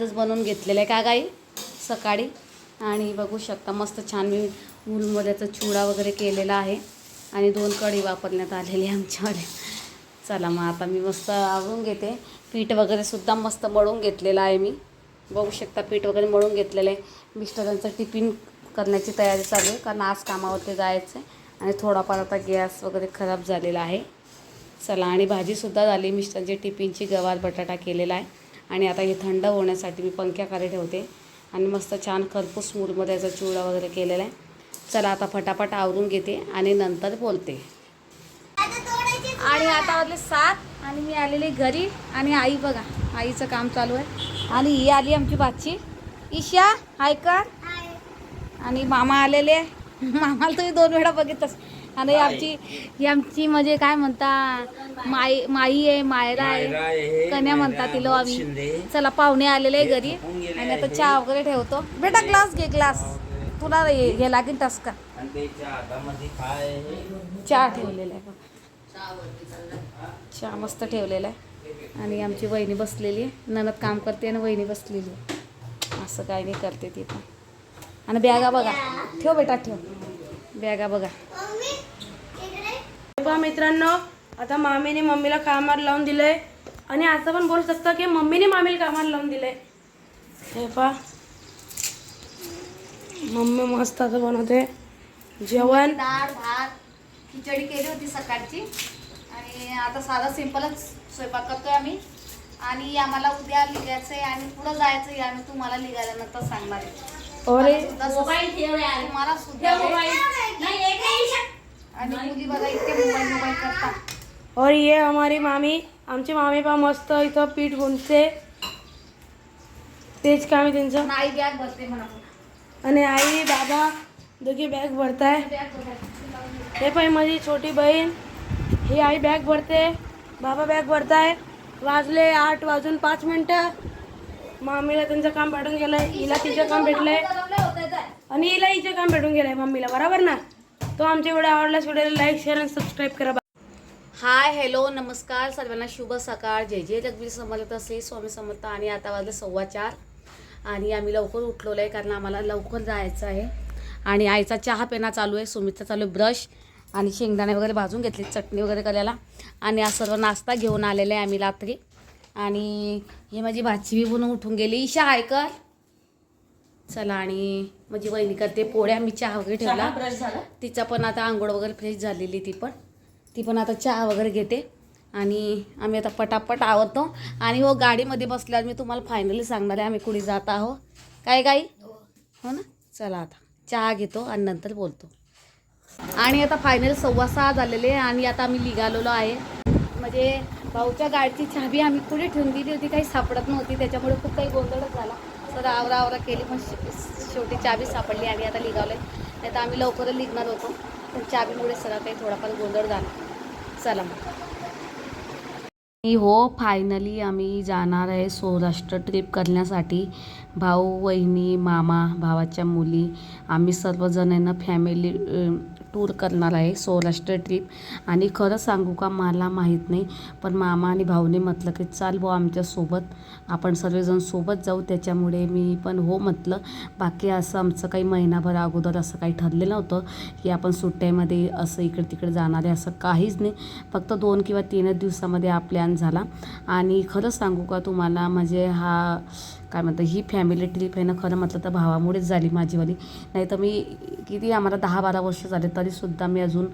आजच बनवून घेतलेलं आहे का गाई सकाळी. आणि बघू शकता मस्त छान मी मूलमध्याचा चिवडा वगैरे केलेला आहे आणि 2 कढी वापरण्यात आलेली आहे आमच्याकडे. चला मग आता मी मस्त आवरून घेते. पीठ वगैरे सुद्धा मस्त मळून घेतलेलं आहे मी. बघू शकता पीठ वगैरे मळून घेतलेलं आहे. मिस्टरांचं टिफिन करण्याची तयारी चालू आहे कारण आज कामावरती जायचं आहे आणि थोडाफार आता गॅस वगैरे खराब झालेला आहे. चला आणि भाजीसुद्धा झाली. मिस्टरांची टिफिनची गवार बटाटा केलेला आहे आणि आता हे थंड होण्यासाठी मी पंख्याखाली ठेवते आणि मस्त छान खरपूस मूडमध्ये याचा चिवडा वगैरे केलेला आहे. चला आता फटाफट आवरून घेते आणि नंतर बोलते. आणि आता वाजले 7 आणि मी आलेली घरी आणि आई बघा आईचं काम चालू आहे आणि ही आली आमची बाची ईशा. हाय कर. आणि मामा आलेले. मामाला तुम्ही 2 वेळा बघितलंच. आणि ही आमची म्हणजे काय म्हणता माई आहे मायरा आहे कन्या म्हणतात तिला आम्ही. चला पाहुणे आलेले घरी आणि आता चहा वगैरे ठेवतो. बेटा ग्लास घे ग्लास तुला हे लागेल टसका. चहा ठेवलेला आहे बघा. चहा मस्त ठेवलेला आहे आणि आमची वहिनी बसलेली आहे. ननद काम करते आणि वहिनी बसलेली आहे. असं काही नाही करते ती पण. आणि बॅगा बघा ठेव बेटा ठेव बॅगा बघा. मित्रांनो आता मामीने मम्मीला कामाला लावून दिलंय आणि असं पण बोलू शकता की मम्मीने मामीला कामाला लावून दिलंय. हे पहा मम्मी मस्त असं बनवते जेवण. डाळ भात खिचडी केली होती सकाळची आणि आता साधा सिंपलच स्वयंपाक करतोय आम्ही. आणि आम्हाला उद्या निघायचं आहे आणि पुढं जायचं आहे आणि तुम्हाला निघाल्यानंतर सांगणार आहे. तुम्हाला सुद्धा आणि मुली बघा इतके मोबाईल करतात. और ये हमारी मामी आमची मामी पा मस्त इथं पीठ गुंजते तेच काम आहे त्यांचं. आई बॅग भरते म्हणा आणि आई बाबा दोघी बॅग भरताय. हे पाय माझी छोटी बहीण ही आई बॅग भरते बाबा बॅग भरताय. वाजले 8:05. मामीला त्यांचं काम भेटून गेलंय हिला तिचं काम भेटलंय आणि हिला हिचं काम भेटून गेलंय मम्मीला बरोबर ना. तो आमच्या व्हिडिओ आवडल्यास व्हिडिओला लाईक शेअर आणि सबस्क्राईब करा. हाय हॅलो नमस्कार सर्वांना शुभ सकाळ. जय जय जगदीश समर्थ श्री स्वामी समर्थ. आणि आता वाजले 4:15 आणि आम्ही लवकर उठलेलो आहे कारण आम्हाला लवकर जायचं आहे. आणि आईचा चहा पिणं चालू आहे. सुमितचा चालू आहे ब्रश आणि शेंगदाणे वगैरे भाजून घेतले चटणी वगैरे करायला. आणि आज सर्व नाश्ता घेऊन आलेले आहे आम्ही रात्री. आणि हे माझी भाची बी बनवून उठून गेली. ईशा हाय कर. चला आणि माझी वहिनी करते पोळ्या. मी चहा वगैरे ठेवला तिचा पण आता आंघोळ वगैरे फ्रेश झालेली ती पण आता चहा वगैरे घेते. आणि आम्ही आता पटापट आवरतो. आणि हो गाडीमध्ये बसल्यावर मी तुम्हाला फायनली सांगणार आहे आम्ही कुठे जात आहो काय गाई हो ना. चला आता चहा घेतो आणि नंतर बोलतो. आणि आता फायनल 6:15 झालेले आणि आता आम्ही निघालेलो आहे. म्हणजे भाऊच्या गाडीची चाबी आम्ही कुठे ठेवून दिली होती काही सापडत नव्हती त्याच्यामुळे खूप काही गोंधळच झाला. सर आवरा केली पण शेवटी चाबी सापडली आणि आता निघालो आहे. नाही तर आम्ही लवकरच निघणार होतो पण चाबीमुळे सगळा काही थोडाफार गोंधळ झाला. चला मग हो फायनली आम्ही जाणार आहे सौराष्ट्र ट्रिप करण्यासाठी. भाऊ वहिनी मामा भावाच्या मुली आम्ही सर्वजणांना फॅमिली टूर करणार आहे सौराष्ट्र ट्रिप. आणि खरं सांगू का मला माहीत नाही पण मामा आणि भाऊने म्हटलं की चाल भाऊ आमच्यासोबत आपण सर्वजण सोबत जाऊ. त्याच्यामुळे मी पण हो म्हटलं. बाकी असं आमचं काही महिनाभर अगोदर असं काही ठरलेलं नव्हतं की आपण सुट्ट्यामध्ये असं इकडे तिकडे जाणार आहे असं काहीच नाही. फक्त 2 किंवा 3 दिवसामध्ये हा प्लॅन झाला. आणि खरं सांगू का तुम्हाला म्हणजे हा काय म्हणतं ही फॅमिली ट्रिप आहे ना खरं म्हटलं तर भावामुळेच झाली माझीवाली. नाही तर मी किती आम्हाला 10-12 वर्ष झाले तरीसुद्धा मी अजून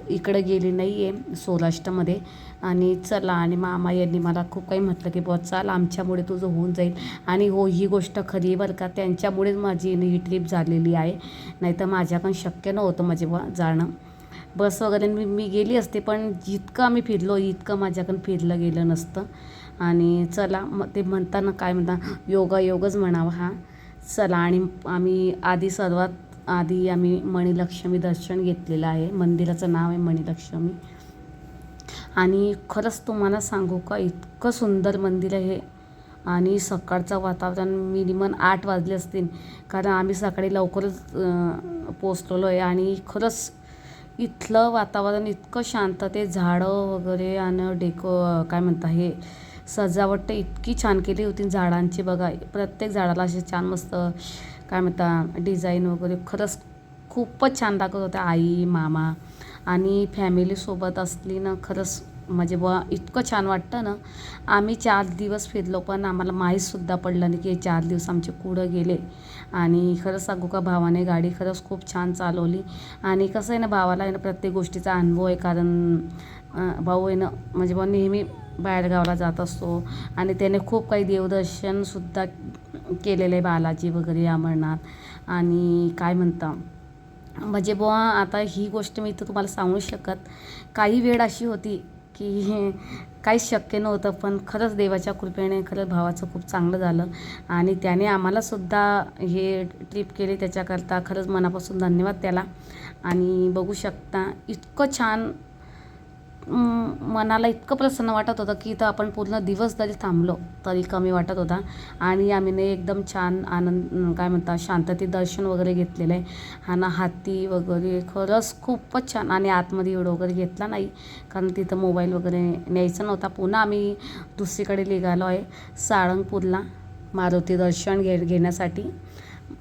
इकडे गेली नाही आहे सौराष्ट्रामध्ये. आणि चला आणि मामा यांनी मला खूप काही म्हटलं की बुवा चाल आमच्यामुळे तुझं होऊन जाईल. आणि हो ही गोष्ट खरी बरं का त्यांच्यामुळेच माझी ही ट्रिप झालेली आहे. नाही तर माझ्याकडून शक्य नव्हतं माझे जाणं. बस वगैरे मी गेली असते पण जितकं आम्ही फिरलो इतकं माझ्याकडून फिरलं गेलं नसतं. आणि चला मग ते म्हणताना काय म्हणता योगच म्हणावा हा. चला आणि आम्ही सर्वात आधी आम्ही मणिलक्ष्मी दर्शन घेतलेलं आहे. मंदिराचं नाव आहे मणिलक्ष्मी. आणि खरंच तुम्हाला सांगू का इतकं सुंदर मंदिर आहे. आणि सकाळचं वातावरण मिनिमम 8 वाजले असतील कारण आम्ही सकाळी लवकरच पोचलेलो आहे. आणि खरंच इथलं वातावरण इतकं शांत ते झाडं वगैरे आणि काय म्हणता हे सजावट तर इतकी छान केली होती झाडांची बघा, प्रत्येक झाडाला असे छान मस्त काय म्हणतात डिझाईन वगैरे. खरंच खूपच छान दाखवत होत्या आई मामा. आणि फॅमिलीसोबत असली ना खरंच म्हणजे बुवा इतकं छान वाटतं ना. आम्ही 4 दिवस फिरलो पण आम्हाला माहीतसुद्धा पडलं नाही की हे 4 दिवस आमचे कुठं गेले. आणि खरंच सांगू का, भावाने गाडी खरंच खूप छान चालवली. आणि कसं आहे ना, भावाला आहे ना प्रत्येक गोष्टीचा अनुभव आहे, कारण भाऊ आहे ना म्हणजे बुवा नेहमी बाहेरगावाला जात असतो. आणि त्याने खूप काही देवदर्शनसुद्धा केलेलं आहे, बालाजी वगैरे, अमरनाथ. आणि काय म्हणता म्हणजे बुवा आता ही गोष्ट मी इथं तुम्हाला सांगू शकत. काही वेळ अशी होती की काहीच शक्य नव्हतं, पण खरंच देवाच्या कृपेने खरंच भावाचं खूप चांगलं झालं. आणि त्याने आम्हालासुद्धा हे ट्रिप केली, त्याच्याकरता खरंच मनापासून धन्यवाद त्याला. आणि बघू शकता इतकं छान मनाला इतकं प्रसन्न वाटत होतं की इथं आपण पूर्ण दिवस जरी थांबलो तरी कमी वाटत होता. आणि आम्ही एकदम छान आनंद काय म्हणतात शांततेत दर्शन वगैरे घेतलेलं आहे. हा ना हाती वगैरे खरंच खूपच छान. आणि आतमध्ये व्हिडिओ वगैरे घेतला नाही कारण तिथं मोबाईल वगैरे न्यायचा नव्हता. पुन्हा आम्ही दुसरीकडे निघालो आहे साळंगपूरला मारुती दर्शन घेण्यासाठी.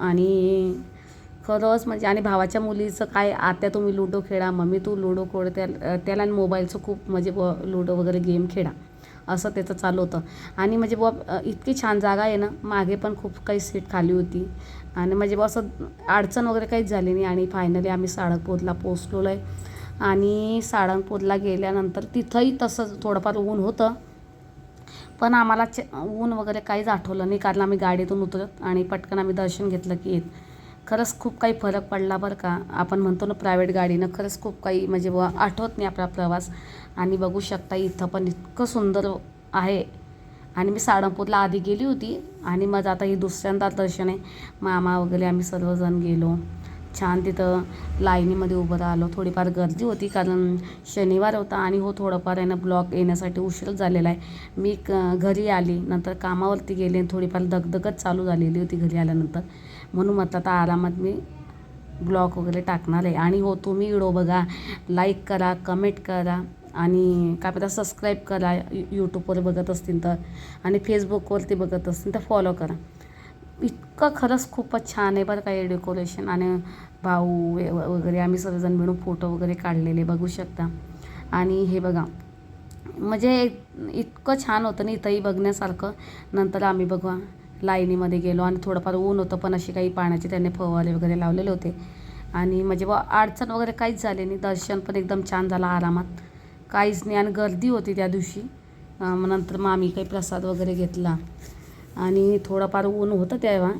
आणि खरंच म्हणजे आणि भावाच्या मुलीचं काय, आत्या तुम्ही लुडो खेळा, मम्मी तू लुडो खेळ, त्याला आणि मोबाईलचं खूप म्हणजे लुडो वगैरे गेम खेळा असं त्याचं चालू होतं. आणि म्हणजे इतकी छान जागा आहे ना, मागे पण खूप काही सीट खाली होती. आणि म्हणजे असं अडचण वगैरे काहीच झाली नाही. आणि फायनली आम्ही साळंगपूरला पोचलेलो आहे. आणि साळंगपूरला गेल्यानंतर तिथंही तसंच थोडंफार ऊन होतं, पण आम्हाला ऊन वगैरे काहीच आठवलं नाही कारण आम्ही गाडीतून उतरत आणि पटकन आम्ही दर्शन घेतलं की येत. खरंच खूप काही फरक पडला बरं का. आपण म्हणतो ना प्रायव्हेट गाडीनं, खरंच खूप काही म्हणजे आठवत नाही आपला प्रवास. आणि बघू शकता इथं पण इतकं सुंदर आहे. आणि मी साळंगपूरला आधी गेली होती आणि मग आता ही दुसऱ्यांदा दर्शन आहे. मामा वगैरे आम्ही सर्वजण गेलो, छान तिथं लाईनीमध्ये उभं राहिलो. थोडीफार गर्दी होती कारण शनिवार होता आणि थोडंफार आहे ना ब्लॉक येण्यासाठी उशीर झालेला आहे. मी घरी आली, नंतर कामावरती गेले, थोडीफार दगदगच चालू झालेली होती घरी आल्यानंतर. म्हणून म्हटलं आता आरामात मी ब्लॉग वगैरे टाकणार आहे. आणि तुम्ही व्हिडिओ बघा, लाईक करा, कमेंट करा आणि काय म्हणतात सबस्क्राईब करा यूट्यूबवर बघत असतील तर. आणि फेसबुकवरती बघत असतील तर फॉलो करा. इतकं खरंच खूपच छान आहे बरं का हे डेकोरेशन. आणि भाऊ वगैरे आम्ही सर्वजण मिळून फोटो वगैरे काढलेले बघू शकता. आणि हे बघा म्हणजे इतकं छान होतं ना इथंही बघण्यासारखं. नंतर आम्ही बघा लाईनीमध्ये गेलो आणि थोडंफार ऊन होतं पण अशी काही पाण्याचे त्याने फवारे वगैरे लावलेले होते. आणि म्हणजे अडचण वगैरे काहीच झाली नाही. दर्शन पण एकदम छान झालं आरामात, काहीच नाही. आणि गर्दी होती त्या दिवशी. नंतर मग आम्ही काही प्रसाद वगैरे घेतला आणि थोडंफार ऊन होतं तेव्हा,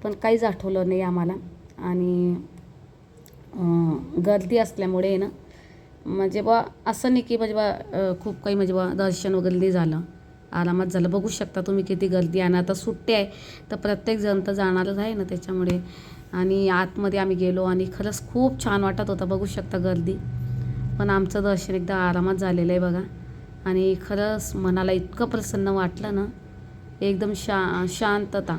पण काहीच आठवलं नाही आम्हाला. आणि गर्दी असल्यामुळे ना म्हणजे असं नाही की म्हणजे खूप काही म्हणजे दर्शन वगैरे नाही झालं, आरामात झालं. बघू शकता तुम्ही किती गर्दी. आणि आता सुट्टी आहे तर प्रत्येकजण तर जाणारच आहे ना त्याच्यामुळे. आणि आतमध्ये आम्ही गेलो आणि खरंच खूप छान वाटत होतं, बघू शकता गर्दी. पण आमचं दर्शन एकदा आरामात झालेलं आहे बघा. आणि खरंच मनाला इतकं प्रसन्न वाटलं ना, एकदम शांतता,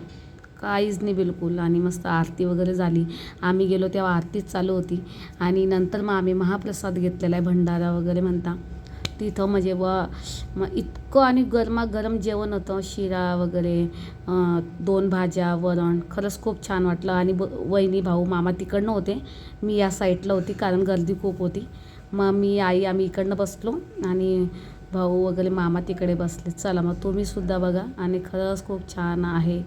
काहीच नाही बिलकुल. आणि मस्त आरती वगैरे झाली. आम्ही गेलो तेव्हा आरतीच चालू होती. आणि नंतर मग आम्ही महाप्रसाद घेतलेला आहे, भंडारा वगैरे म्हणता तिथं. म्हणजे मग इतकं आणि गरमागरम जेवण होतं, शिरा वगैरे, 2 भाज्या, वरण. खरंच खूप छान वाटलं. आणि वहिनी भाऊ मामा तिकडनं होते, मी या साईडला होती कारण गर्दी खूप होती. मग मी आई आम्ही इकडनं बसलो आणि भाऊ वगैरे मामा तिकडे बसले. चला मग तुम्हीसुद्धा बघा आणि खरंच खूप छान आहे.